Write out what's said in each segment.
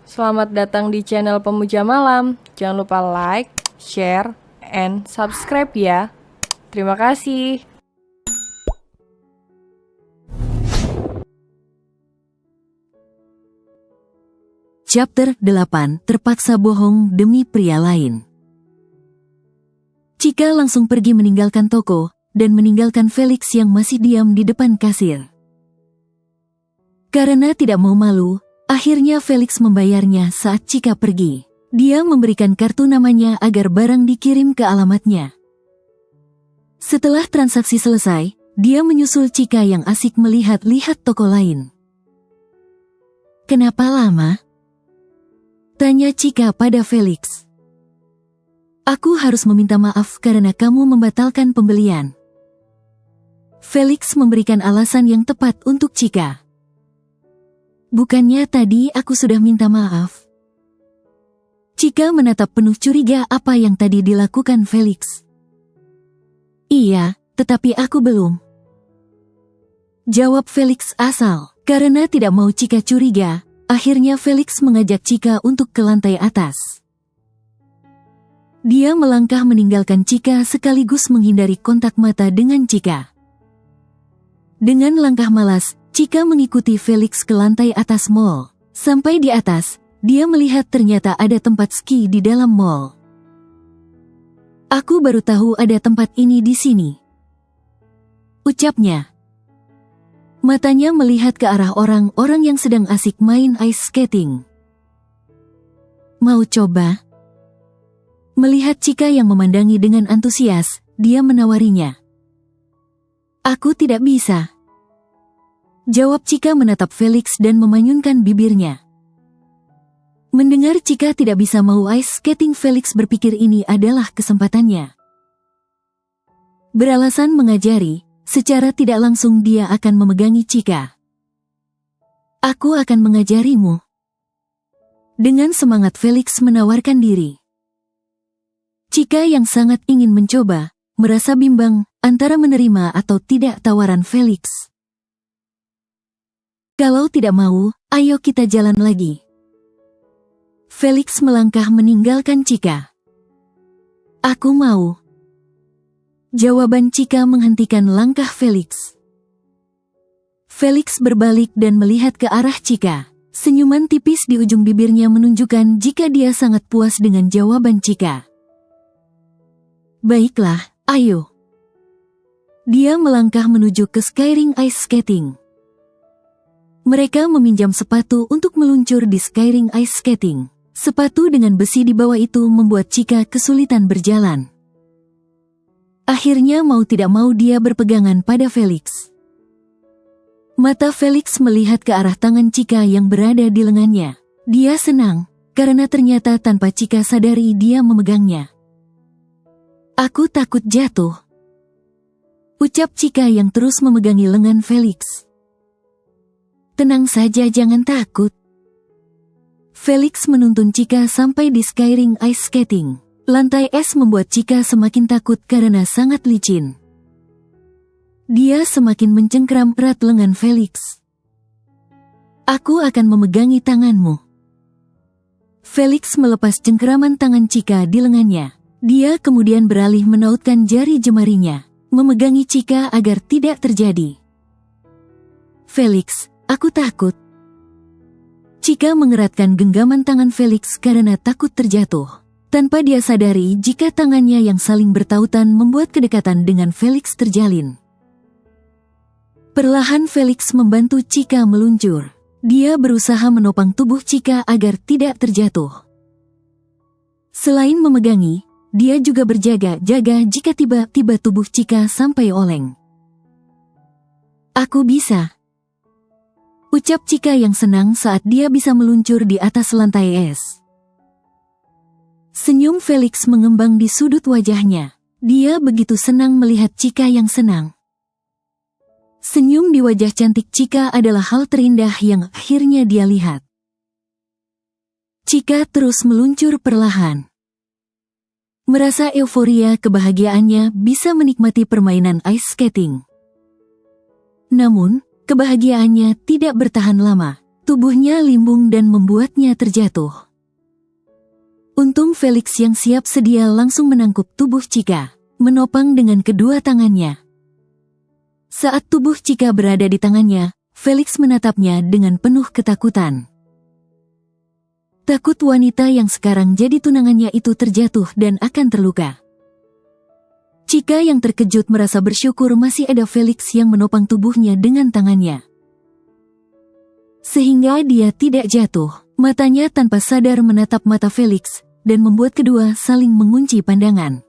Selamat datang di channel Pemuja Malam. Jangan lupa like, share, and subscribe ya. Terima kasih. Chapter 8, Terpaksa bohong demi pria lain. Chika langsung pergi meninggalkan toko, dan meninggalkan Felix yang masih diam di depan kasir. Karena tidak mau malu, akhirnya Felix membayarnya saat Chika pergi. Dia memberikan kartu namanya agar barang dikirim ke alamatnya. Setelah transaksi selesai, dia menyusul Chika yang asik melihat-lihat toko lain. "Kenapa lama?" tanya Chika pada Felix. "Aku harus meminta maaf karena kamu membatalkan pembelian." Felix memberikan alasan yang tepat untuk Chika. "Bukannya tadi aku sudah minta maaf?" Chika menatap penuh curiga apa yang tadi dilakukan Felix. "Iya, tetapi aku belum," jawab Felix asal. Karena tidak mau Chika curiga, akhirnya Felix mengajak Chika untuk ke lantai atas. Dia melangkah meninggalkan Chika sekaligus menghindari kontak mata dengan Chika. Dengan langkah malas, Chika mengikuti Felix ke lantai atas mall. Sampai di atas, dia melihat ternyata ada tempat ski di dalam mall. "Aku baru tahu ada tempat ini di sini," ucapnya. Matanya melihat ke arah orang-orang yang sedang asik main ice skating. "Mau coba?" Melihat Chika yang memandangi dengan antusias, dia menawarinya. "Aku tidak bisa," jawab Chika menatap Felix dan memanyunkan bibirnya. Mendengar Chika tidak bisa mau ice skating, Felix berpikir ini adalah kesempatannya. Beralasan mengajari, secara tidak langsung dia akan memegangi Chika. "Aku akan mengajarimu." Dengan semangat Felix menawarkan diri. Chika yang sangat ingin mencoba, merasa bimbang antara menerima atau tidak tawaran Felix. "Kalau tidak mau, ayo kita jalan lagi." Felix melangkah meninggalkan Chika. "Aku mau," jawaban Chika menghentikan langkah Felix. Felix berbalik dan melihat ke arah Chika. Senyuman tipis di ujung bibirnya menunjukkan jika dia sangat puas dengan jawaban Chika. "Baiklah, ayo." Dia melangkah menuju ke Skyring Ice Skating. Mereka meminjam sepatu untuk meluncur di Skyring Ice Skating. Sepatu dengan besi di bawah itu membuat Chika kesulitan berjalan. Akhirnya mau tidak mau dia berpegangan pada Felix. Mata Felix melihat ke arah tangan Chika yang berada di lengannya. Dia senang, karena ternyata tanpa Chika sadari dia memegangnya. "Aku takut jatuh," ucap Chika yang terus memegangi lengan Felix. "Tenang saja, jangan takut." Felix menuntun Chika sampai di Skyring Ice Skating. Lantai es membuat Chika semakin takut karena sangat licin. Dia semakin mencengkram erat lengan Felix. "Aku akan memegangi tanganmu." Felix melepas cengkeraman tangan Chika di lengannya. Dia kemudian beralih menautkan jari jemarinya, memegangi Chika agar tidak terjadi. "Felix, aku takut." Chika mengeratkan genggaman tangan Felix karena takut terjatuh. Tanpa dia sadari jika tangannya yang saling bertautan membuat kedekatan dengan Felix terjalin. Perlahan Felix membantu Chika meluncur. Dia berusaha menopang tubuh Chika agar tidak terjatuh. Selain memegangi, dia juga berjaga-jaga jika tiba-tiba tubuh Chika sampai oleng. "Aku bisa," ucap Chika yang senang saat dia bisa meluncur di atas lantai es. Senyum Felix mengembang di sudut wajahnya. Dia begitu senang melihat Chika yang senang. Senyum di wajah cantik Chika adalah hal terindah yang akhirnya dia lihat. Chika terus meluncur perlahan. Merasa euforia kebahagiaannya bisa menikmati permainan ice skating. Namun, kebahagiaannya tidak bertahan lama. Tubuhnya limbung dan membuatnya terjatuh. Untung Felix yang siap sedia langsung menangkup tubuh Chika, menopang dengan kedua tangannya. Saat tubuh Chika berada di tangannya, Felix menatapnya dengan penuh ketakutan. Takut wanita yang sekarang jadi tunangannya itu terjatuh dan akan terluka. Chika yang terkejut merasa bersyukur masih ada Felix yang menopang tubuhnya dengan tangannya. Sehingga dia tidak jatuh, matanya tanpa sadar menatap mata Felix, dan membuat kedua saling mengunci pandangan.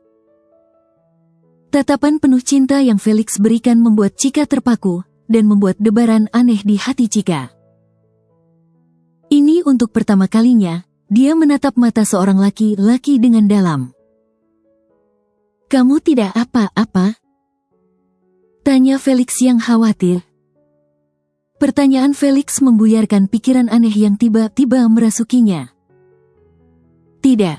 Tatapan penuh cinta yang Felix berikan membuat Chika terpaku, dan membuat debaran aneh di hati Chika. Ini untuk pertama kalinya, dia menatap mata seorang laki-laki dengan dalam. "Kamu tidak apa-apa?" tanya Felix yang khawatir. Pertanyaan Felix membuyarkan pikiran aneh yang tiba-tiba merasukinya. "Tidak,"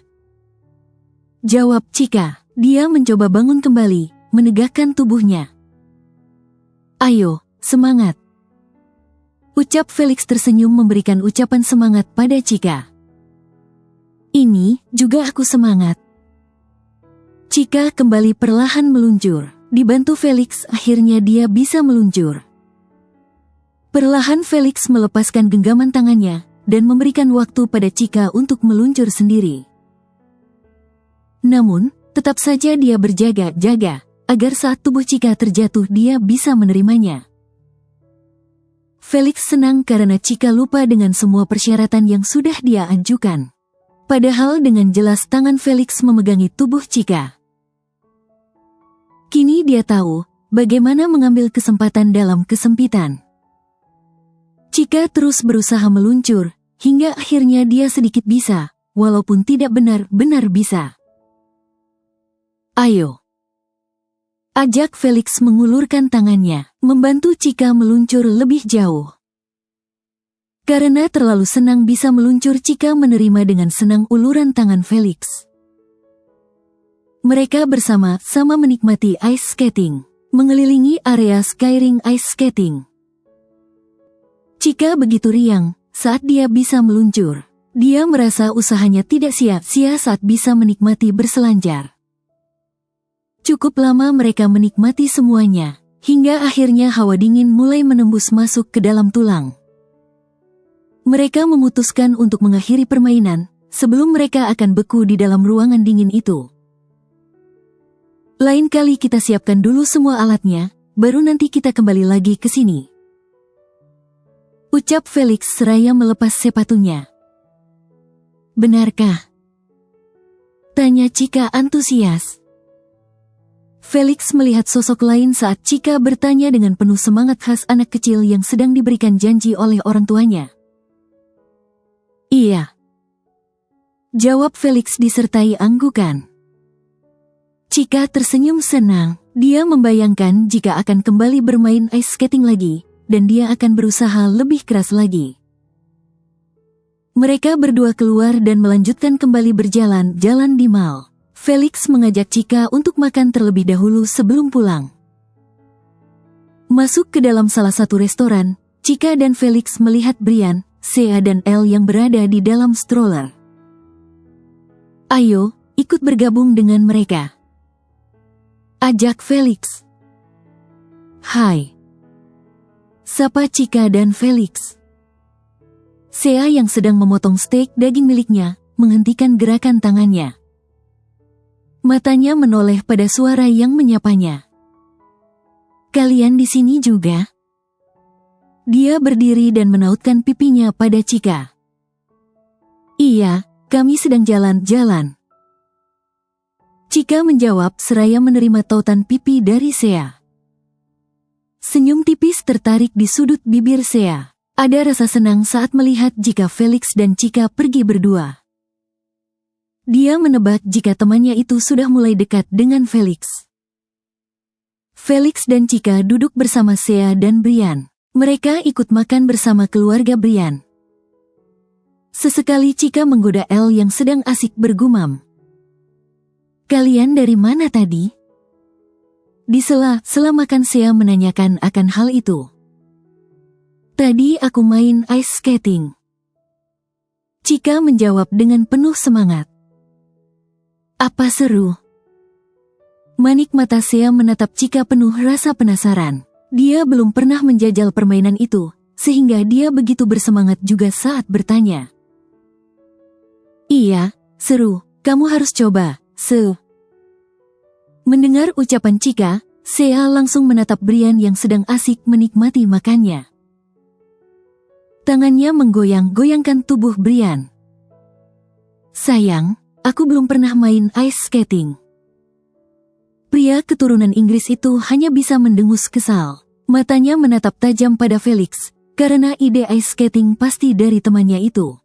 jawab Chika. Dia mencoba bangun kembali, menegakkan tubuhnya. "Ayo, semangat," ucap Felix tersenyum memberikan ucapan semangat pada Chika. "Ini juga aku semangat." Chika kembali perlahan meluncur. Dibantu Felix, akhirnya dia bisa meluncur. Perlahan Felix melepaskan genggaman tangannya, dan memberikan waktu pada Chika untuk meluncur sendiri. Namun, tetap saja dia berjaga-jaga, agar saat tubuh Chika terjatuh dia bisa menerimanya. Felix senang karena Chika lupa dengan semua persyaratan yang sudah dia ajukan. Padahal dengan jelas tangan Felix memegangi tubuh Chika. Kini dia tahu, bagaimana mengambil kesempatan dalam kesempitan. Chika terus berusaha meluncur, hingga akhirnya dia sedikit bisa, walaupun tidak benar-benar bisa. "Ayo," ajak Felix mengulurkan tangannya, membantu Chika meluncur lebih jauh. Karena terlalu senang bisa meluncur, Chika menerima dengan senang uluran tangan Felix. Mereka bersama-sama menikmati ice skating, mengelilingi area Skyring ice skating. Chika begitu riang saat dia bisa meluncur. Dia merasa usahanya tidak sia-sia saat bisa menikmati berselancar. Cukup lama mereka menikmati semuanya, hingga akhirnya hawa dingin mulai menembus masuk ke dalam tulang. Mereka memutuskan untuk mengakhiri permainan, sebelum mereka akan beku di dalam ruangan dingin itu. "Lain kali kita siapkan dulu semua alatnya, baru nanti kita kembali lagi ke sini," ucap Felix seraya melepas sepatunya. "Benarkah?" tanya Chika antusias. Felix melihat sosok lain saat Chika bertanya dengan penuh semangat khas anak kecil yang sedang diberikan janji oleh orang tuanya. "Iya," jawab Felix disertai anggukan. Chika tersenyum senang. Dia membayangkan jika akan kembali bermain ice skating lagi, dan dia akan berusaha lebih keras lagi. Mereka berdua keluar dan melanjutkan kembali berjalan-jalan di mall. Felix mengajak Chika untuk makan terlebih dahulu sebelum pulang. Masuk ke dalam salah satu restoran, Chika dan Felix melihat Brian, Sea dan Elle yang berada di dalam stroller. "Ayo, ikut bergabung dengan mereka," ajak Felix. "Hai," sapa Chika dan Felix. Sea yang sedang memotong steak daging miliknya, menghentikan gerakan tangannya. Matanya menoleh pada suara yang menyapanya. "Kalian di sini juga?" Dia berdiri dan menautkan pipinya pada Chika. "Iya, kami sedang jalan-jalan," Chika menjawab seraya menerima tautan pipi dari Sea. Senyum tipis tertarik di sudut bibir Sea. Ada rasa senang saat melihat jika Felix dan Chika pergi berdua. Dia menebak jika temannya itu sudah mulai dekat dengan Felix. Felix dan Chika duduk bersama Sea dan Brian. Mereka ikut makan bersama keluarga Brian. Sesekali Chika menggoda Elle yang sedang asik bergumam. "Kalian dari mana tadi?" Di sela-sela makan Sea menanyakan akan hal itu. Tadi aku main ice skating. Chika menjawab dengan penuh semangat. Apa seru? Manik mata Sea menatap Chika penuh rasa penasaran. Dia belum pernah menjajal permainan itu, sehingga dia begitu bersemangat juga saat bertanya. Iya, seru, kamu harus coba, Mendengar ucapan Chika, Sea langsung menatap Brian yang sedang asik menikmati makannya. Tangannya menggoyang-goyangkan tubuh Brian. Sayang, aku belum pernah main ice skating. Pria keturunan Inggris itu hanya bisa mendengus kesal. Matanya menatap tajam pada Felix, karena ide ice skating pasti dari temannya itu.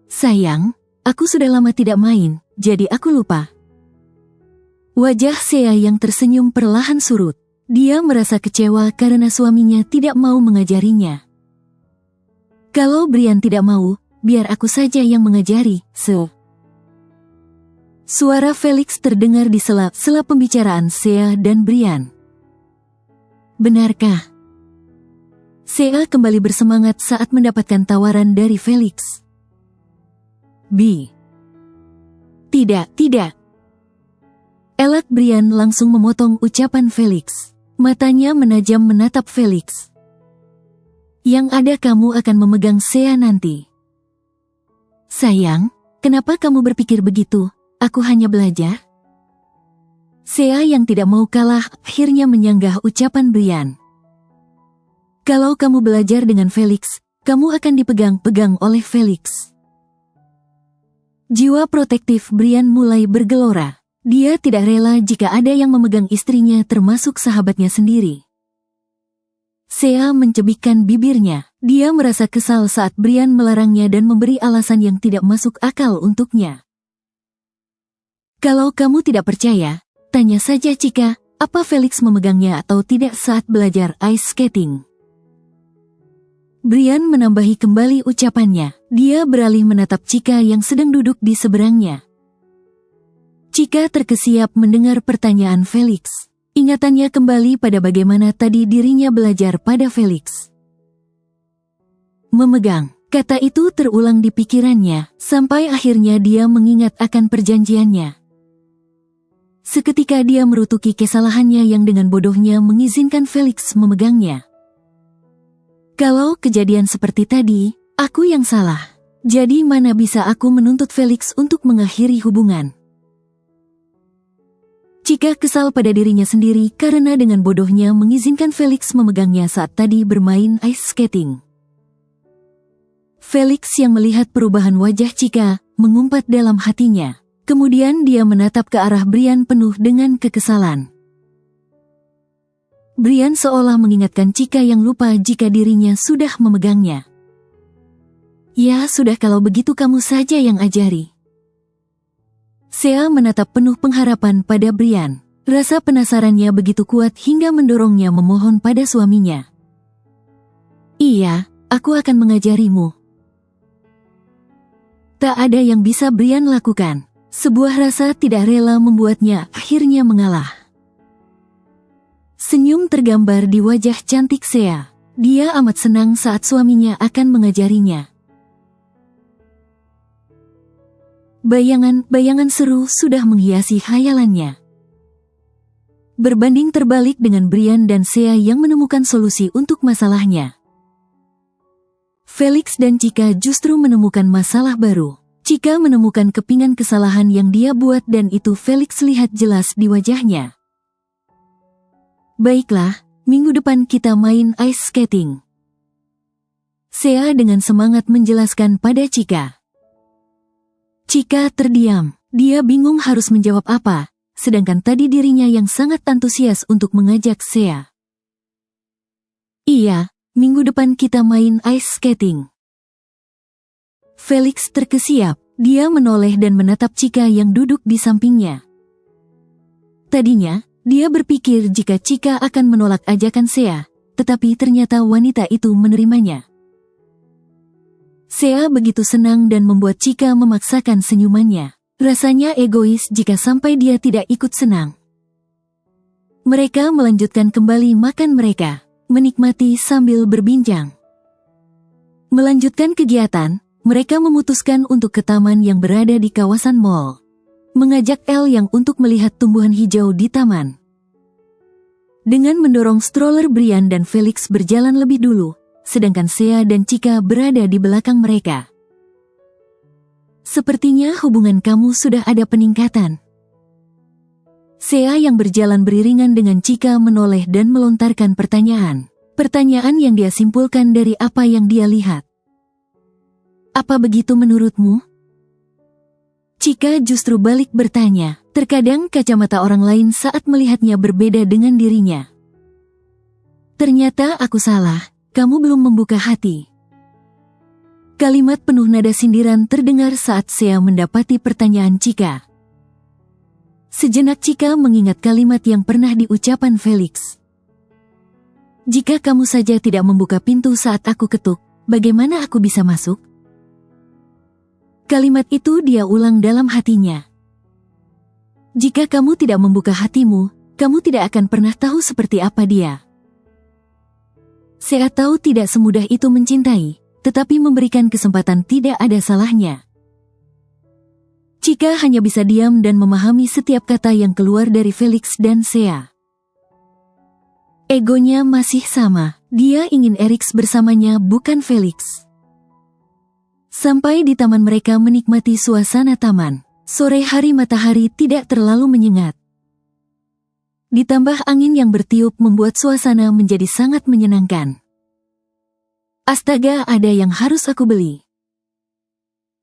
Sayang, aku sudah lama tidak main, jadi aku lupa. Wajah Sea yang tersenyum perlahan surut. Dia merasa kecewa karena suaminya tidak mau mengajarinya. Kalau Brian tidak mau, biar aku saja yang mengajari, Suara Felix terdengar di sela-sela pembicaraan Sea dan Brian. Benarkah? Sea kembali bersemangat saat mendapatkan tawaran dari Felix. Tidak. Elak Brian langsung memotong ucapan Felix. Matanya menajam menatap Felix. Yang ada kamu akan memegang Sea nanti. Sayang, kenapa kamu berpikir begitu? Aku hanya belajar. Sea yang tidak mau kalah akhirnya menyanggah ucapan Brian. Kalau kamu belajar dengan Felix, kamu akan dipegang-pegang oleh Felix. Jiwa protektif Brian mulai bergelora. Dia tidak rela jika ada yang memegang istrinya termasuk sahabatnya sendiri. Sea mencebikkan bibirnya. Dia merasa kesal saat Brian melarangnya dan memberi alasan yang tidak masuk akal untuknya. Kalau kamu tidak percaya, tanya saja Chika, apa Felix memegangnya atau tidak saat belajar ice skating. Brian menambahi kembali ucapannya. Dia beralih menatap Chika yang sedang duduk di seberangnya. Chika terkesiap mendengar pertanyaan Felix. Ingatannya kembali pada bagaimana tadi dirinya belajar pada Felix. Memegang, kata itu terulang di pikirannya, sampai akhirnya dia mengingat akan perjanjiannya. Seketika dia merutuki kesalahannya yang dengan bodohnya mengizinkan Felix memegangnya. Kalau kejadian seperti tadi, aku yang salah. Jadi mana bisa aku menuntut Felix untuk mengakhiri hubungan? Chika kesal pada dirinya sendiri karena dengan bodohnya mengizinkan Felix memegangnya saat tadi bermain ice skating. Felix yang melihat perubahan wajah Chika, mengumpat dalam hatinya. Kemudian dia menatap ke arah Brian penuh dengan kekesalan. Brian seolah mengingatkan Chika yang lupa jika dirinya sudah memegangnya. Ya sudah, kalau begitu kamu saja yang ajari. Sea menatap penuh pengharapan pada Brian. Rasa penasarannya begitu kuat hingga mendorongnya memohon pada suaminya. Iya, aku akan mengajarimu. Tak ada yang bisa Brian lakukan. Sebuah rasa tidak rela membuatnya akhirnya mengalah. Senyum tergambar di wajah cantik Sea. Dia amat senang saat suaminya akan mengajarinya. Bayangan-bayangan seru sudah menghiasi khayalannya. Berbanding terbalik dengan Brian dan Sea yang menemukan solusi untuk masalahnya. Felix dan Chika justru menemukan masalah baru. Chika menemukan kepingan kesalahan yang dia buat dan itu Felix lihat jelas di wajahnya. Baiklah, minggu depan kita main ice skating. Sea dengan semangat menjelaskan pada Chika. Chika terdiam. Dia bingung harus menjawab apa, sedangkan tadi dirinya yang sangat antusias untuk mengajak Sea. Iya, minggu depan kita main ice skating. Felix terkesiap. Dia menoleh dan menatap Chika yang duduk di sampingnya. Tadinya, dia berpikir jika Chika akan menolak ajakan Sea, tetapi ternyata wanita itu menerimanya. Sea begitu senang dan membuat Chika memaksakan senyumannya. Rasanya egois jika sampai dia tidak ikut senang. Mereka melanjutkan kembali makan mereka. menikmati sambil berbincang. Melanjutkan kegiatan, mereka memutuskan untuk ke taman yang berada di kawasan mall. Mengajak Elle yang untuk melihat tumbuhan hijau di taman. Dengan mendorong stroller, Brian dan Felix berjalan lebih dulu, sedangkan Shea dan Chika berada di belakang mereka. Sepertinya hubungan kamu sudah ada peningkatan. Shea yang berjalan beriringan dengan Chika menoleh dan melontarkan pertanyaan. Pertanyaan yang dia simpulkan dari apa yang dia lihat. Apa begitu menurutmu? Chika justru balik bertanya. Terkadang kacamata orang lain saat melihatnya berbeda dengan dirinya. Ternyata aku salah, kamu belum membuka hati. Kalimat penuh nada sindiran terdengar saat Shea mendapati pertanyaan Chika. Sejenak Chika mengingat kalimat yang pernah diucapkan Felix. Jika kamu saja tidak membuka pintu saat aku ketuk, bagaimana aku bisa masuk? Kalimat itu dia ulang dalam hatinya. Jika kamu tidak membuka hatimu, kamu tidak akan pernah tahu seperti apa dia. Shea tahu tidak semudah itu mencintai, tetapi memberikan kesempatan tidak ada salahnya. Chika hanya bisa diam dan memahami setiap kata yang keluar dari Felix dan Shea. Egonya masih sama, dia ingin Eriks bersamanya bukan Felix. Sampai di taman mereka menikmati suasana taman. Sore hari matahari tidak terlalu menyengat. Ditambah angin yang bertiup membuat suasana menjadi sangat menyenangkan. Astaga, ada yang harus aku beli.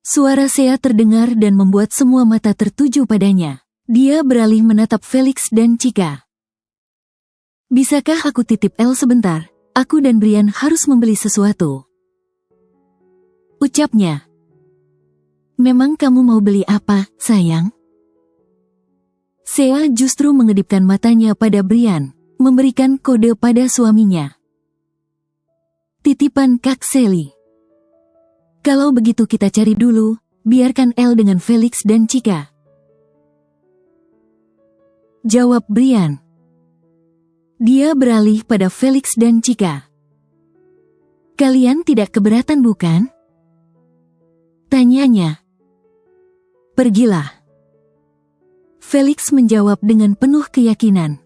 Suara Shea terdengar dan membuat semua mata tertuju padanya. Dia beralih menatap Felix dan Chika. Bisakah aku titip Elle sebentar? Aku dan Brian harus membeli sesuatu. Ucapnya. Memang kamu mau beli apa, sayang? Shea justru mengedipkan matanya pada Brian, memberikan kode pada suaminya. Titipan Kak Sally. Kalau begitu kita cari dulu, biarkan Elle dengan Felix dan Chika. Jawab Brian. Dia beralih pada Felix dan Chika. Kalian tidak keberatan bukan? Tanyanya. Pergilah. Felix menjawab dengan penuh keyakinan.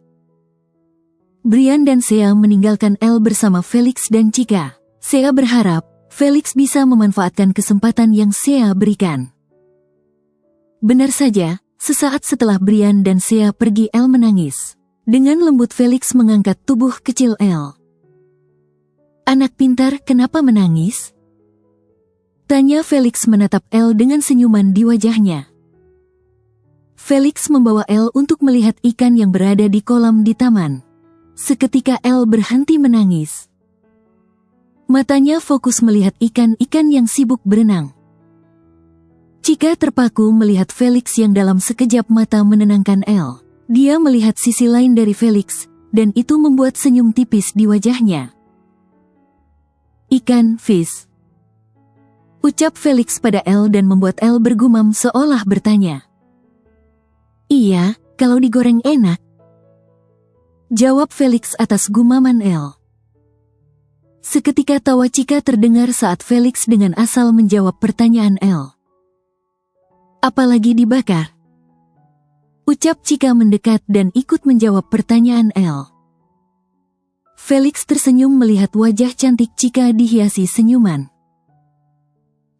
Brian dan Shea meninggalkan Elle bersama Felix dan Chika. Shea berharap Felix bisa memanfaatkan kesempatan yang Shea berikan. Benar saja, sesaat setelah Brian dan Shea pergi, Elle menangis. Dengan lembut Felix mengangkat tubuh kecil Elle. Anak pintar, kenapa menangis? Tanya Felix menatap Elle dengan senyuman di wajahnya. Felix membawa Elle untuk melihat ikan yang berada di kolam di taman. Seketika Elle berhenti menangis. Matanya fokus melihat ikan-ikan yang sibuk berenang. Chika terpaku melihat Felix yang dalam sekejap mata menenangkan Elle. Dia melihat sisi lain dari Felix, dan itu membuat senyum tipis di wajahnya. Ikan, fish. Ucap Felix pada Elle dan membuat Elle bergumam seolah bertanya. Iya, kalau digoreng enak. Jawab Felix atas gumaman Elle. Seketika tawa Chika terdengar saat Felix dengan asal menjawab pertanyaan Elle. Apalagi dibakar? Ucap Chika mendekat dan ikut menjawab pertanyaan Elle. Felix tersenyum melihat wajah cantik Chika dihiasi senyuman.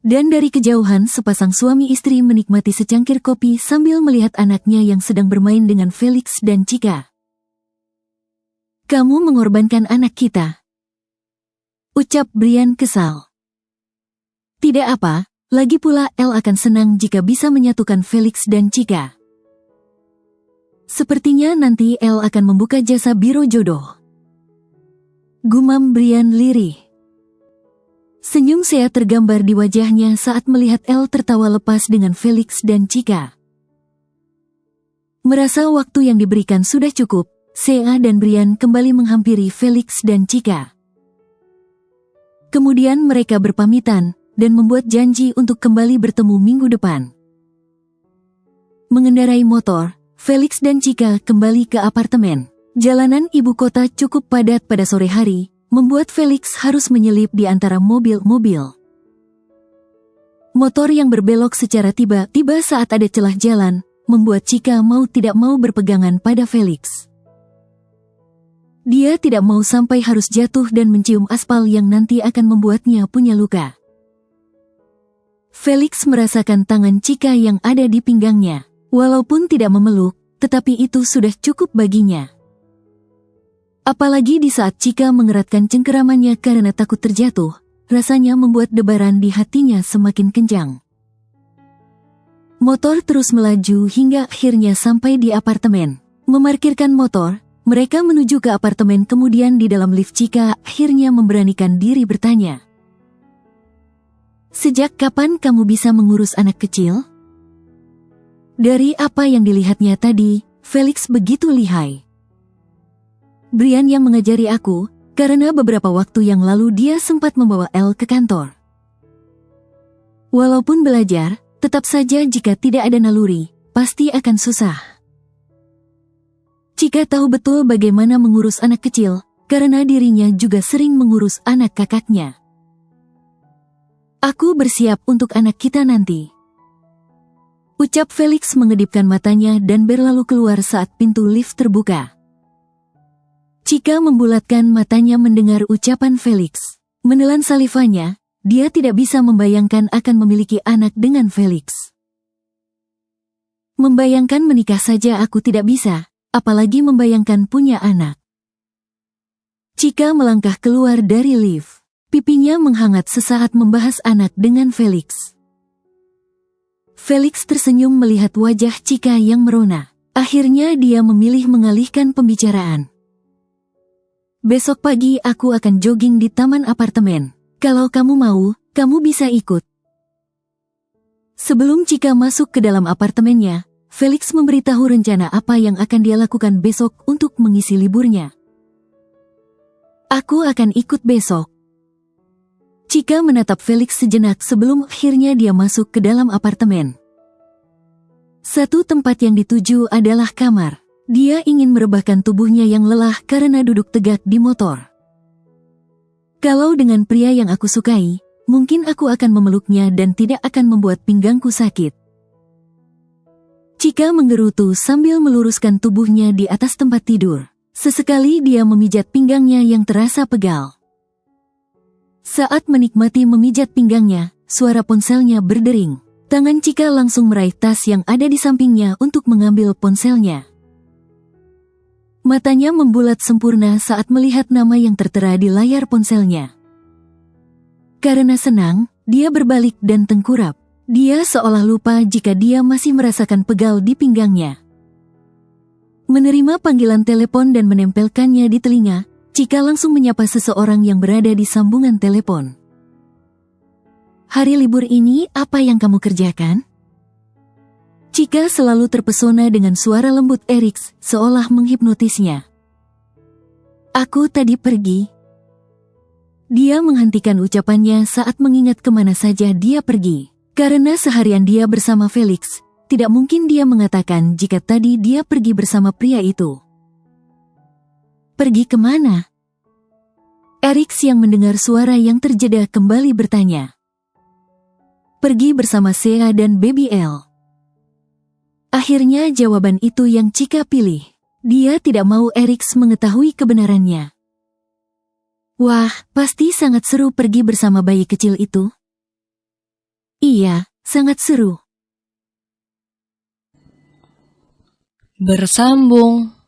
Dan dari kejauhan sepasang suami istri menikmati secangkir kopi sambil melihat anaknya yang sedang bermain dengan Felix dan Chika. Kamu mengorbankan anak kita. Ucap Brian kesal. Tidak apa, lagi pula Elle akan senang jika bisa menyatukan Felix dan Chika. Sepertinya nanti Elle akan membuka jasa biro jodoh. Gumam Brian lirih. Senyum Shea tergambar di wajahnya saat melihat Elle tertawa lepas dengan Felix dan Chika. Merasa waktu yang diberikan sudah cukup, Shea dan Brian kembali menghampiri Felix dan Chika. Kemudian mereka berpamitan dan membuat janji untuk kembali bertemu minggu depan. Mengendarai motor, Felix dan Chika kembali ke apartemen. Jalanan ibu kota cukup padat pada sore hari, membuat Felix harus menyelip di antara mobil-mobil. Motor yang berbelok secara tiba-tiba saat ada celah jalan, membuat Chika mau tidak mau berpegangan pada Felix. Dia tidak mau sampai harus jatuh dan mencium aspal yang nanti akan membuatnya punya luka. Felix merasakan tangan Chika yang ada di pinggangnya. Walaupun tidak memeluk, tetapi itu sudah cukup baginya. Apalagi di saat Chika mengeratkan cengkeramannya karena takut terjatuh, rasanya membuat debaran di hatinya semakin kencang. Motor terus melaju hingga akhirnya sampai di apartemen. Memarkirkan motor, mereka menuju ke apartemen, kemudian di dalam lift Chika akhirnya memberanikan diri bertanya. Sejak kapan kamu bisa mengurus anak kecil? Dari apa yang dilihatnya tadi, Felix begitu lihai. Brian yang mengajari aku, karena beberapa waktu yang lalu dia sempat membawa Elle ke kantor. Walaupun belajar, tetap saja jika tidak ada naluri, pasti akan susah. Chika tahu betul bagaimana mengurus anak kecil, karena dirinya juga sering mengurus anak kakaknya. Aku bersiap untuk anak kita nanti, ucap Felix mengedipkan matanya dan berlalu keluar saat pintu lift terbuka. Chika membulatkan matanya mendengar ucapan Felix. Menelan salivanya, dia tidak bisa membayangkan akan memiliki anak dengan Felix. Membayangkan menikah saja aku tidak bisa, apalagi membayangkan punya anak. Chika melangkah keluar dari lift. Pipinya menghangat sesaat membahas anak dengan Felix. Felix tersenyum melihat wajah Chika yang merona. Akhirnya dia memilih mengalihkan pembicaraan. Besok pagi aku akan jogging di taman apartemen. Kalau kamu mau, kamu bisa ikut. Sebelum Chika masuk ke dalam apartemennya, Felix memberitahu rencana apa yang akan dia lakukan besok untuk mengisi liburnya. Aku akan ikut besok. Chika menatap Felix sejenak sebelum akhirnya dia masuk ke dalam apartemen. Satu tempat yang dituju adalah kamar. Dia ingin merebahkan tubuhnya yang lelah karena duduk tegak di motor. Kalau dengan pria yang aku sukai, mungkin aku akan memeluknya dan tidak akan membuat pinggangku sakit. Chika menggerutu sambil meluruskan tubuhnya di atas tempat tidur. Sesekali dia memijat pinggangnya yang terasa pegal. Saat menikmati memijat pinggangnya, suara ponselnya berdering. Tangan Chika langsung meraih tas yang ada di sampingnya untuk mengambil ponselnya. Matanya membulat sempurna saat melihat nama yang tertera di layar ponselnya. Karena senang, dia berbalik dan tengkurap. Dia seolah lupa jika dia masih merasakan pegal di pinggangnya. Menerima panggilan telepon dan menempelkannya di telinga, Chika langsung menyapa seseorang yang berada di sambungan telepon. Hari libur ini apa yang kamu kerjakan? Chika selalu terpesona dengan suara lembut Eriks, seolah menghipnotisnya. Aku tadi pergi. Dia menghentikan ucapannya saat mengingat kemana saja dia pergi. Karena seharian dia bersama Felix, tidak mungkin dia mengatakan jika tadi dia pergi bersama pria itu. Pergi kemana? Eriks yang mendengar suara yang terjeda kembali bertanya. Pergi bersama Sea dan Baby L. Akhirnya jawaban itu yang Chika pilih. Dia tidak mau Eriks mengetahui kebenarannya. Wah, pasti sangat seru pergi bersama bayi kecil itu. Iya, sangat seru. Bersambung.